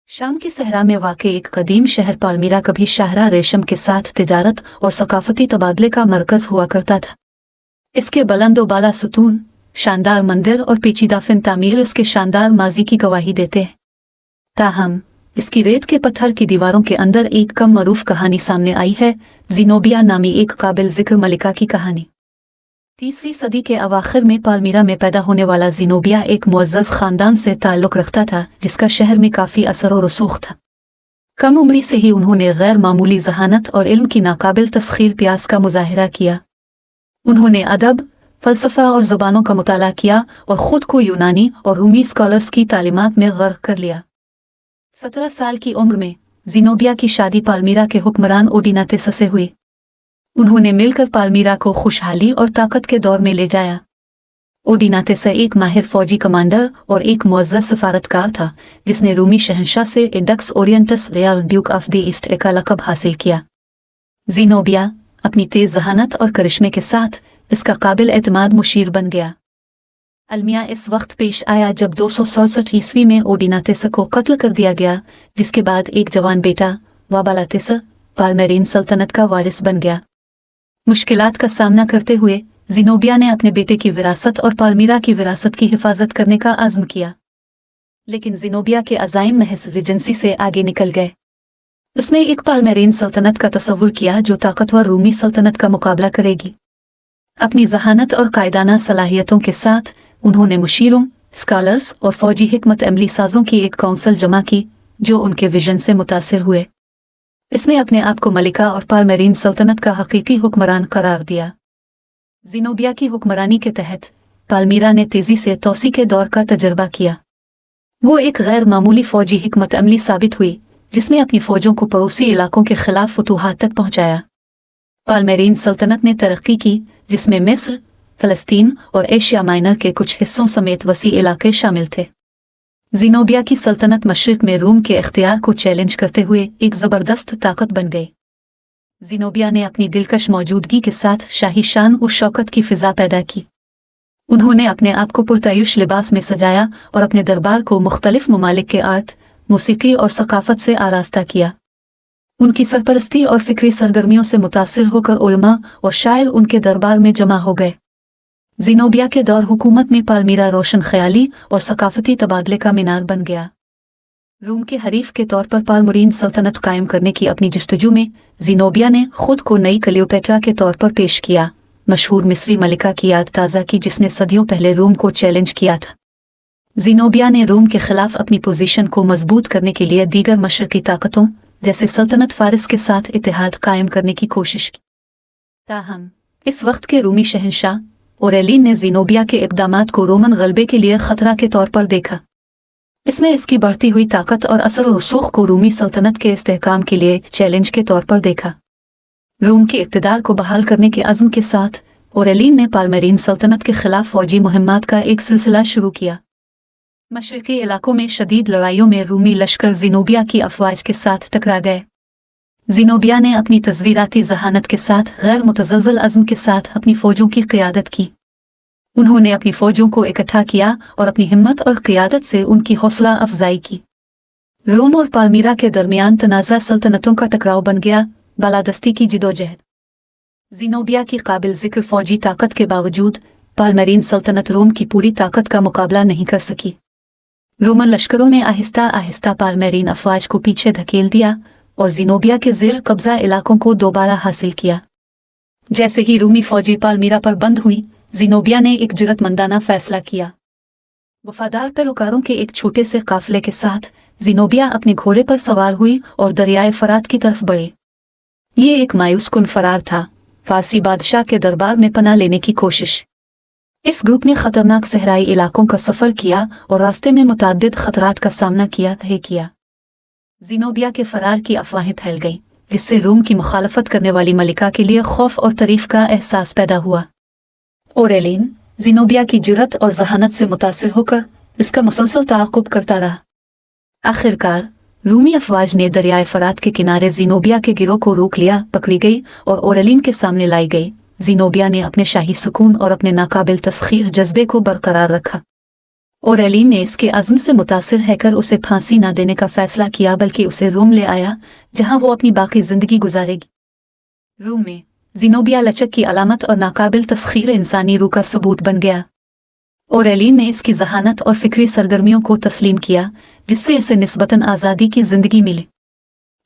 शाम के सहरा में वाक़े एक कदीम शहर पालमीरा कभी शाहरा रेशम के साथ तिजारत और सकाफती तबादले का मरकज़ हुआ करता था। इसके बुलंद व बाला सुतून, शानदार मंदिर और पेचीदा फिन तामीर इसके शानदार माजी की गवाही देते हैं। ताहम इसकी रेत के पत्थर की दीवारों के अंदर एक कम मरूफ कहानी सामने आई है, ज़ीनोबिया नामी एक काबिल ज़िक्र मलिका की कहानी। 3वीं सदी के अवाखिर में पालमीरा में पैदा होने वाला ज़ीनोबिया एक मुअज़्ज़ज़ ख़ानदान से ताल्लुक़ रखता था, जिसका शहर में काफ़ी असर और रसूख़ था। कम उम्री से ही उन्होंने गैर मामूली ज़हानत और इल्म की नाकाबिल तस्ख़ीर प्यास का मुज़ाहिरा किया। उन्होंने अदब, फ़लसफ़ा और ज़ुबानों का मुताला किया और ख़ुद को यूनानी और रूमी स्कॉलर्स की तालीमात में गर्क कर लिया। 17 साल की उम्र में ज़ीनोबिया की शादी पालमीरा के हुक्मरान ओडिनातेस से हुई। उन्होंने मिलकर पालमीरा को खुशहाली और ताकत के दौर में ले जाया। ओडिनातेस एक माहिर फौजी कमांडर और एक मुअज़्ज़ज़ सफारतकार था, जिसने रूमी शहंशाह से इंडक्स ओरिएंटस real duke of the east का लक़ब हासिल किया। ज़ीनोबिया अपनी तेज़ ज़हानत और करिश्मे के साथ इसका काबिल एतमाद मुशीर बन गया। अलमिया इस वक्त पेश आया जब 267 ईस्वी में ओडिनातेस को कत्ल कर दिया गया, जिसके बाद एक जवान बेटा वाबालातेस पालमेरीन सल्तनत का वारिस बन गया। मुश्किलात का सामना करते हुए ज़ीनोबिया ने अपने बेटे की विरासत और पालमीरा की विरासत की हिफाजत करने का आज़्म किया, लेकिन ज़ीनोबिया के अज़ाइम महज रिजेंसी से आगे निकल गए। उसने एक पालमेरीन सल्तनत का तसव्वुर किया जो ताकतवर रूमी सल्तनत का मुकाबला करेगी। अपनी ज़हानत और कायदाना सलाहियतों के साथ उन्होंने मुशीरों, स्कॉलर्स और फौजी हिकमत अमली साजों की एक काउंसिल जमा की, जो उनके विजन से मुतासिर हुए। इसने अपने आप को मलिका और पालमेरीन सल्तनत का हकीकी हुक्मरान करार दिया। ज़ीनोबिया की हुक्मरानी के तहत पालमीरा ने तेज़ी से तौसी के दौर का तजर्बा किया। वो एक गैर मामूली फौजी हिकमत अमली साबित हुई, जिसने अपनी फ़ौजों को पड़ोसी इलाकों के खिलाफ फतूहात तक पहुँचाया। पालमेरीन सल्तनत ने तरक्की की, जिसमें मिस्र, फ़लस्तीन और एशिया माइनर के कुछ हिस्सों समेत वसी इलाके शामिल थे। ज़ीनोबिया की सल्तनत मशरिक़ में रूम के इख्तियार को चैलेंज करते हुए एक ज़बरदस्त ताकत बन गई। ज़ीनोबिया ने अपनी दिलकश मौजूदगी के साथ शाही शान और शौकत की फ़िज़ा पैदा की। उन्होंने अपने आप को पुरतायुश लिबास में सजाया और अपने दरबार को मुख्तलिफ ममालिक के आर्ट, मौसीकी और सकाफ़त से आरास्ता किया। उनकी सरपरस्ती और फ़िक्री सरगर्मियों से मुतासिर होकर उलमा और शायर उनके दरबार में जमा हो गए। ज़ीनोबिया के दौर हुकूमत में पालमीरा रोशन ख़याली और सकाफ़ती तबादले का मीनार बन गया। रूम के हरीफ के तौर पर पालमरीन सल्तनत कायम करने की अपनी जस्तजू में ज़ीनोबिया ने ख़ुद को नई क्लियोपेट्रा के तौर पर पेश किया, मशहूर मिस्री मलिका की याद ताज़ा की जिसने सदियों पहले रूम को चैलेंज किया था। ज़ीनोबिया ने रूम के ख़िलाफ़ अपनी पोजीशन को मजबूत करने के लिए दीगर मशरक़ी ताकतों जैसे सल्तनत फ़ारिस के साथ इत्तेहाद कायम करने की कोशिश की। ताहम इस वक्त के रूमी शहंशाह औरेलिन ने ज़ीनोबिया के इक़दामात को रोमन ग़लबे के लिए ख़तरा के तौर पर देखा। इसने इसकी बढ़ती हुई ताकत और असर और रसूख़ को रूमी सल्तनत के इस्तेहकाम के लिए चैलेंज के तौर पर देखा। रूम के इक़्तिदार को बहाल करने के अज़्म के साथ औरेलिन ने पालमेरीन सल्तनत के ख़िलाफ़ फ़ौजी मुहिम्मात का एक सिलसिला शुरू किया। मशरिक़ी इलाकों में शदीद लड़ाइयों में रूमी लश्कर ज़ीनोबिया की अफ़वाज के साथ टकरा गए। ज़ीनोबिया ने अपनी तज़वीराती ज़हानत के साथ गैर मुतज़लज़ल अज़्म के साथ अपनी फ़ौजों की क़ियादत की। उन्होंने अपनी फ़ौजों को इकट्ठा किया और अपनी हिम्मत और क़ियादत से उनकी हौसला अफजाई की। रोम और पालमीरा के दरमियान तनाज़ा सल्तनतों का टकराव बन गया, बालादस्ती की जिदोजहद। ज़ीनोबिया की काबिल ज़िक्र फ़ौजी ताकत के बावजूद पालमेरीन सल्तनत रोम की पूरी ताकत का मुकाबला नहीं कर सकी। रोमन लश्करों ने आहिस्ता आहिस्ता पालमेरीन अफ़वाज को पीछे धकेल दिया और ज़ीनोबिया के ज़ेर कब्ज़ा इलाकों को दोबारा हासिल किया। जैसे ही रूमी फ़ौजी पालमीरा पर बंद हुई, ज़ीनोबिया ने एक जुर्रतमंदाना फ़ैसला किया। वफ़ादार पैरोकारों के एक छोटे से काफ़िले के साथ ज़ीनोबिया अपने घोड़े पर सवार हुई और दरियाए फ़रात की तरफ बढ़े। ये एक मायूस कुन फ़रार था, फ़ारसी बादशाह के दरबार में पनाह लेने की कोशिश। इस ग्रुप ने ख़तरनाक सहराई इलाकों का सफ़र किया और रास्ते में मुतअद्दिद ख़तरात का सामना किया। ज़ीनोबिया के फ़रार की अफवाहें फैल गईं, जिससे रूम की मुखालफत करने वाली मलिका के लिए खौफ और तारीफ़ का एहसास पैदा हुआ। औरेलिन ज़ीनोबिया की जुर्रत और ज़हानत से मुतासिर होकर इसका मुसलसल ताक़ुब करता रहा। आखिरकार रूमी अफवाज ने दरियाए फ़रात के किनारे ज़ीनोबिया के गिरोह को रोक लिया, पकड़ी गई और औरेलिन के सामने लाई गई। ज़ीनोबिया ने अपने शाही सुकून और अपने नाकाबिल तस्ख़ीर जज्बे को बरकरार रखा। और एलीन ने इसके अज़्म से मुतासिर रहकर उसे फांसी न देने का फैसला किया, बल्कि उसे रूम ले आया जहां वो अपनी बाकी जिंदगी गुजारेगी। रूम में ज़ीनोबिया लचक की अलामत और नाकाबिल तस्खीर इंसानी रूह का सबूत बन गया, और एलीन ने इसकी जहानत और फिक्री सरगर्मियों को तस्लीम किया, जिससे इसे निस्बतन आज़ादी की ज़िंदगी मिली।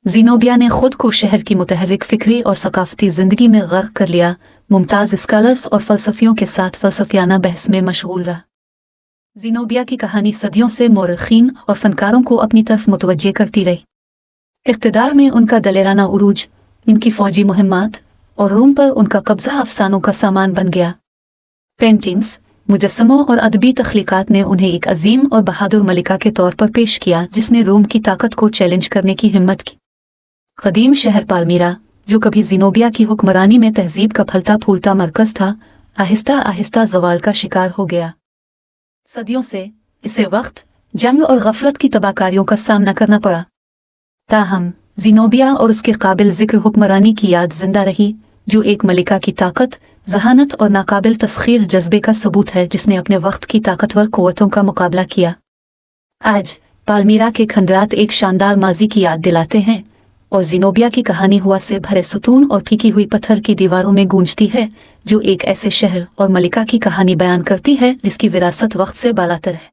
ज़ीनोबिया ने खुद को शहर की मुतहर्रिक फिक्री और सकाफती ज़िंदगी में गर्क कर लिया, मुमताज़ स्कॉलर्स और फ़लसफ़ियों के साथ फ़लसफ़ियाना बहस में मशगूल रहा। ज़ीनोबिया की कहानी सदियों से मोरखीन और फ़नकारों को अपनी तरफ मुतवज्जे करती रही। इक़्तिदार में उनका दलेराना उरूज, इनकी फ़ौजी मुहिम्मात और रूम पर उनका कब्ज़ा अफ़सानों का सामान बन गया। पेंटिंग्स, मुजस्समों और अदबी तख्लीक़ात ने उन्हें एक अजीम और बहादुर मलिका के तौर पर पेश किया, जिसने रोम की ताकत को चैलेंज करने की हिम्मत की। क़दीम शहर पालमीरा, जो कभी ज़ीनोबिया की हुक्मरानी में तहज़ीब का फलता फूलता मरकज़ था, आहिस्ता आहिस्ता ज़वाल का शिकार हो गया। सदियों से इसे वक्त, जंग और गफलत की तबाहकारियों का सामना करना पड़ा। ताहम ज़ीनोबिया और उसके काबिल ज़िक्र हुक्मरानी की याद जिंदा रही, जो एक मलिका की ताकत, जहानत और नाकाबिल तस्खीर जज्बे का सबूत है, जिसने अपने वक्त की ताकतवर क़ुव्वतों का मुकाबला किया। आज पालमीरा के खंडरात एक शानदार माजी की याद दिलाते हैं, और ज़ीनोबिया की कहानी हुआ से भरे सुतून और फीकी हुई पत्थर की दीवारों में गूंजती है, जो एक ऐसे शहर और मलिका की कहानी बयान करती है जिसकी विरासत वक्त से बालातर है।